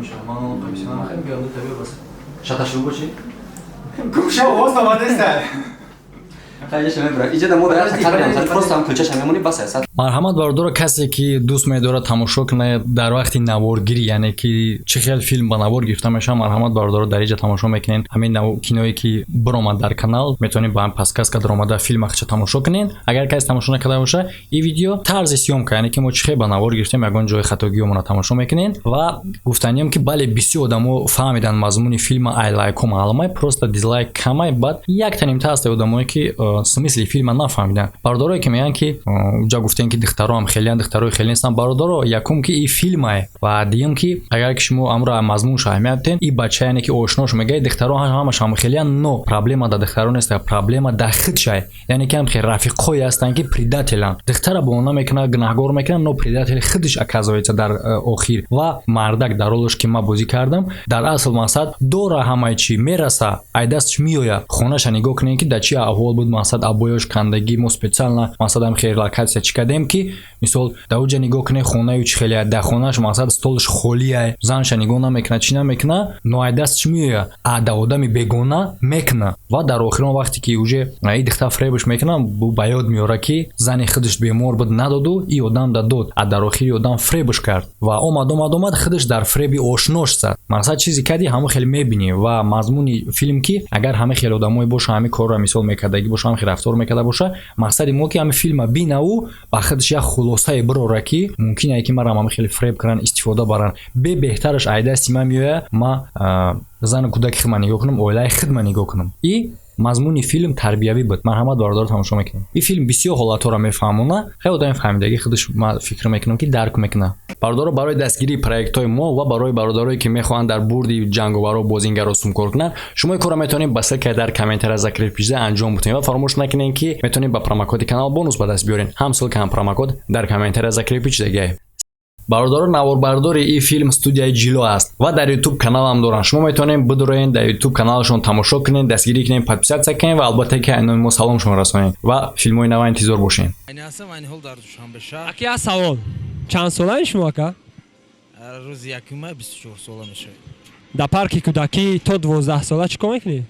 میشم من اون قمیصم خیلی بیاد طبیعی بس شاتشو بچی گوشه واسه ما دسته марҳамат бародора касе ки дӯст медорад тамошо кунад дар вақти наворгирӣ яъне ки чӣ хел филм ба навор гирифта мешавад марҳамат бародора дар инҷа тамошо мекунед ҳамин киное ки биромад дар канал метавонед ба ҳам паскаска даромада филмахча тамошо кунед агар касе тамошо накарда боша ин видео тарзи съёмка яъне ки мо чӣ хел ба навор гирифтем ягон ҷои хатогиёмона тамошо мекунед ва гуфтанием ки бале бисёр одамо фаҳмидан мазмуни филма ай лайкҳо маълумай просто дизлайк камай баъд як танимта ҳаста одамое ки смисли филма нафаҳмидан бародарое ки мегӯянд ки ҷа гуфтем ки духтароам хелиян духтарои хеле нестан бародаро якум ки ин филмае ва дуюм ки агар ки шумо амро мазмунш аҳамият ден ин бача яъне ки ошнош мегӯяд духтаро ҳамаш ҳам хелиян но проблема да духтаро нест проблема да худшай яъне ки ҳам хел рафиқҳое ҳастанд ки предателан духтара бо она мекунад гунаҳгор мекунад но предатели худш оказывается дар охир ва мардак дар ролаш ки ман бозӣ кардам дар асл мақсад дора ҳамаи чӣ мераса айдастш меояд хонаша нигоҳ кунед ки дар чӣ аҳвол буд мақсад абоёш кандагӣ мо специально мақсадам хел локатсия чӣ кардем ки мисол дар уҷа нигоҳ кунед хонаи чӣ хеле дар хонаш мақсад столаш холияй занша нигоҳ намекунад чӣ намекунад но айдастш меояд да одами бегона мекунад ва дар охирон вақте ки уже ин духтар фребш мекунад ба ёд меорад ки зани худаш бемор буд надоду ин одам дод дар охири одам фребш кард ва омад худаш дар фреби ошнош зад мақсад чизе кади ҳама хел мебинӣ ва мазмуни филм ки агар ҳама хел одамое боша ҳамин корро мисол мекардагӣ боша ҳам хел рафтор мекарда боша мақсади мо ки ҳамин филма бинаву ба худаш як хулосае бирора ки мумкине ки марам ҳама хел фреб кунан истифода баран беҳтараш айдасти ман меояд ма зану кӯдаки худман нигоҳ кунам оилаи худман нигоҳ кунам и мазмуни филм тарбиявӣ буд марҳамат бародор тамошо мекунем ин филм бисёр ҳолатҳоро мефаҳмона хеле одами фаҳмидагӣ худаш ман фикр мекунам ки дарк мекунад бародоро барои дастгирии проектҳои мо ва барои бародарое ки мехоҳанд дар бурди ҷанговаро бозингаро сумкор кунанд шумо ин корро метавонед ба ссилкаи дар комментария закрепи пиҷда анҷом бутем ва фаромӯш накунед ки метавонед ба промокоди канал бонус ба даст биёред ҳам ссилка ҳам промокод дар комментария закрепи пиҷдагӣ бародаро наворбардори ин филм студияи ҷило аст ва дар YouTube каналам доранд шумо метавонед бидуроед дар YouTube каналашон тамошо кунед дастгирӣ кунед подписатсия кунед ва албатта ки айноми мо саломшон расонед ва филмҳои нав интизор бошед ака савол чанд солаи шумо ака рӯзи якума 24 сола мешавад дар парки кӯдакӣ то 12 сола чӣ кор мекунед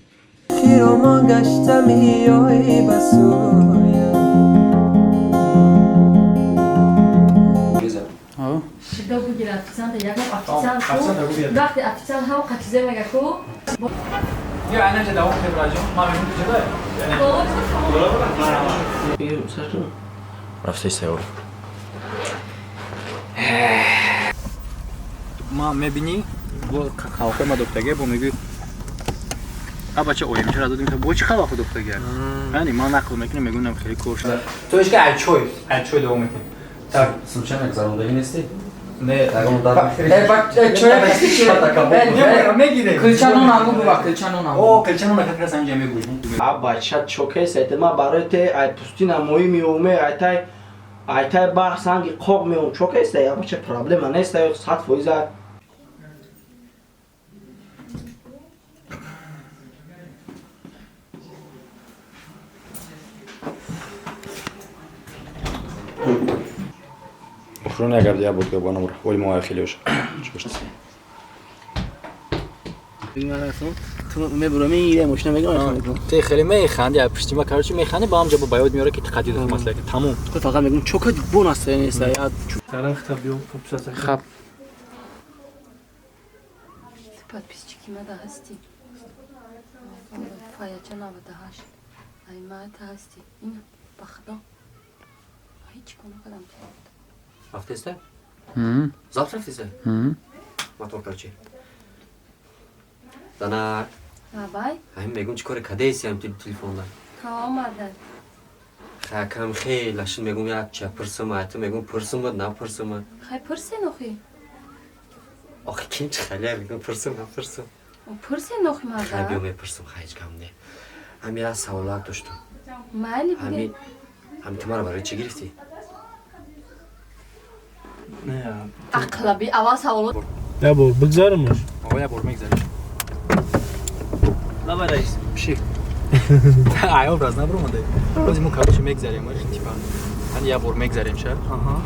Да будет официант, я как официант. Вақти официант ҳам қатизе мега ку. Я ана ҷа давом хебраҷо. Ман мемун ҷада. Рафтаи сеёр. Ма мебини бо халқа ма доктаге бо меги а бача оем чара додим бо чӣ халақо доктаге. Яъни ман нақл мекунам мегӯям хеле кор шуда. То ишка айчой давом мекунем. Так, случайно зарондаги нести? Не, тагон дар. Килчано наму бува, килчано наму. О, килчано накат красан ҷа мегӯй. А бача чокес этма барои те ай пусти намои меуме айтай бар санги қоқ меум чокес я бача проблема нест ё 100%. Охрон агар я буд габона бура. Оли мо хеле ош. Чушт. Мебурам ин машина мегам. Те хеле механди, я пуштима короче механди ба ҳам ҷа ба ёд меора ки қадид масъала ки тамом. То фақат мегам чока бон аст нест я. Тарах табиём подписаться. Хап. Подписчики мада ҳасти. Фаяча 98. Ай мата ҳасти. Ин ба худо. Ҳеҷ кона кадам. Рафтеста? Завтра рафтеста? Матон карчи. Дана. Абай. Ай мегум чӣ кори кадеси ам телефонда. Ха омада. Хакам хеле ашин мегум як ча пурсам айта мегум пурсам буд на пурсам. Хай пурсен охи. Охи кин чӣ хале мегум пурсам на пурсам. Пурсен охи мада. Хай биё мепурсам хай кам не. Ами я саволат доштам. Майли биге. Ами тамара барои чӣ гирифти? Не. Ақлаби аввал саволот. Я бор бигзаримаш. Ого я бор мегзариш. Давай раис. Пиши. Ай образ набромадай. Рози мо короче мегзарем, типа. Ани я бор мегзарем ша. Ага.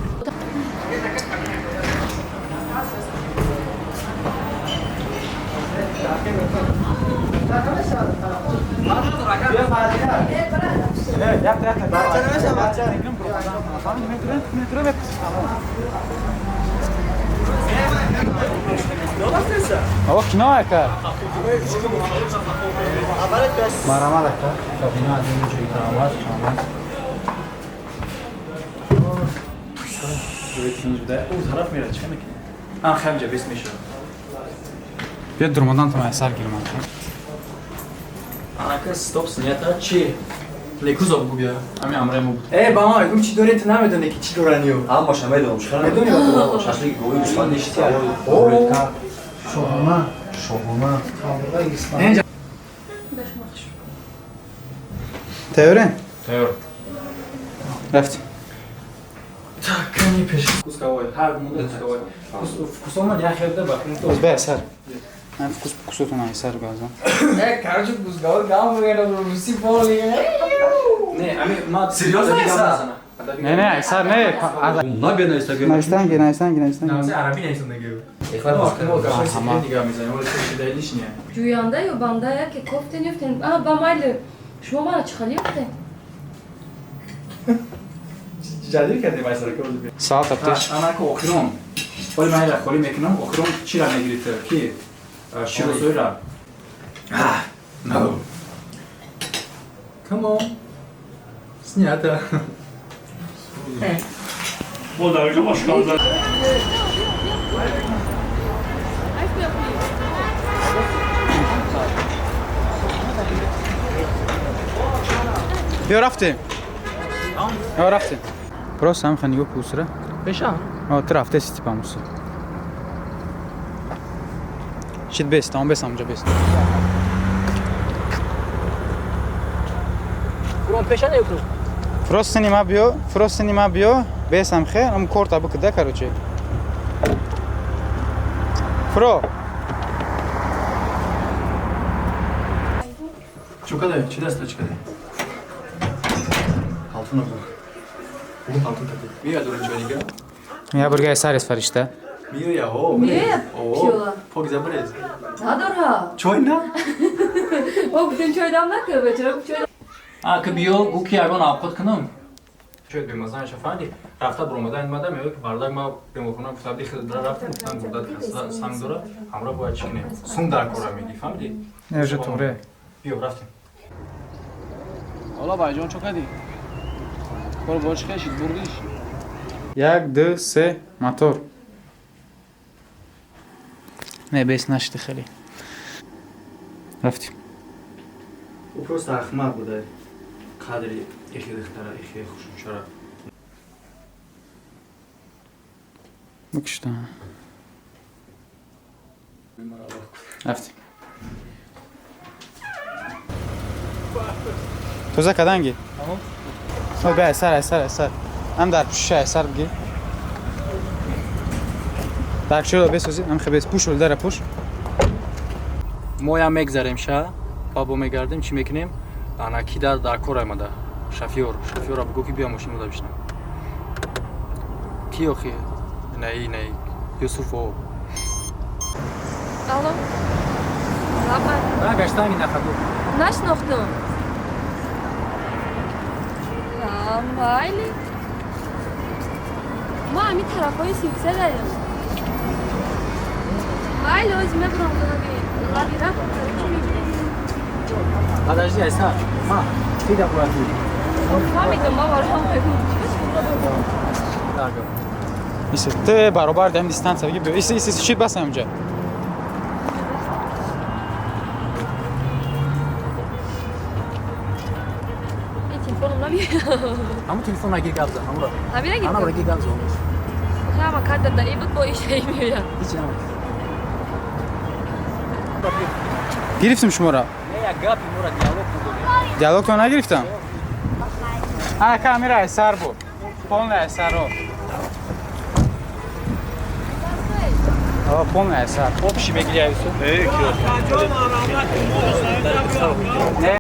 آقا کنار که مرحمت که کابینا از این جایی تراواز شامل جوی تینج بوده او طرف میره چه میکنه آن خیلی جبیست میشه بیا درمادان تو اثر گیرم آنکه ستوب سنیتا چی؟ لیکوز آبگو بیا همین امره مو بود ای با ما اگه چی دوری تو نمیدونی که چی دورانیو هم باشه میدونم چرا میدونی با شاشلیک گویی دوستان نیستی شوهما اینجا تیوره تیور رفتی کنی پیش کوسکاوی هر مونده کوسکاوی کوسوما دیگه خیلی ده باید از به اثر من کسوتون اثر گازم ای کارچو بوزگاو گام میگه روسی پولی نه امی ما سریوس نیست نه نه اثر نه نه بیا نیستگی نایستانگی نامزه عربی نیستم دیگه اخلاق ما باشه کافی دیگه میزنیم ولی چیزی دلیلش نیه جوینده یا بنده که کفتین یفتین با مایل شما من چه خالی یفتین جدید کردی مثلا که روز بیا ساعت افتش انا که اخرام ولی من خالی میکنم اخرام چی را میگیرید کی شیروزوی را نو come on снято بیا رفتی یا رفتی просто هم خنیگو پوسره بشم تو رفته سیتی پاموسه شید بیست هم بیست همجا بیست برون پیش نیوکو فروست نیما بیو بیست هم خیر هم کورتا بکده کرو چه فرو چوکاده چی دسته چیکاده altın oldu altın takı بیا دور اینجا دیگه یا برگه سرس فرشته میره یا او میره پیولا پاک زبرز ندار ها چوی نه او بودن چوی دام نکه بچرا چوی که بیا گو کی اگه نابخود کنم شاید به مثلا شفاندی رفته برآمدن اومده میگه که بردار ما به کنم فسادی خود در رفتم من مدت سنگ داره همراه باید چکنه سون در کارا میگی فهمیدی نه جو توره بیا رفتیم حالا بایجان چو کدی برو باش کشید بردیش یک دو سه موتور نه بیست نشده خیلی رفتیم او پروست احمق بوده قدری یکی دختره یکی خوشون چرا بکشتم رفتیم توزه کدنگی؟ به اثر هم در پوشه اثر بگیر در کشی رو بسازید هم خیلی پوش رو در پوش ما هم میگذاریم شه بابا میگردیم چی میکنیم انکی در کار آمده شفیور را بگو که بیا ماشین رو بشنم کی آخی؟ نه یوسف او الو زبان من گشتنگی نخدو نشناختم مایلی ما همین طرفای سیبسه داریم مایل از مبرم لابی رفت подожди айса ма ти да пуати فهمیدم ما برام بگو ایسه تو برابر دم دیستانس بگی بیا ایسه شید بس همونجا این تلفنم نبیه همون تلفن نگیر گابزا همون نبیه نگیر همون نگیر گابزا خیلی کار داده ای بود با ایش هی میاد هیچ نه گرفتم شما را نه یا گاپی مورا دیالوگ تو نگرفتم کامیرا اثر بود پون اثر رو پون اثر خوب شی بگیری ایسو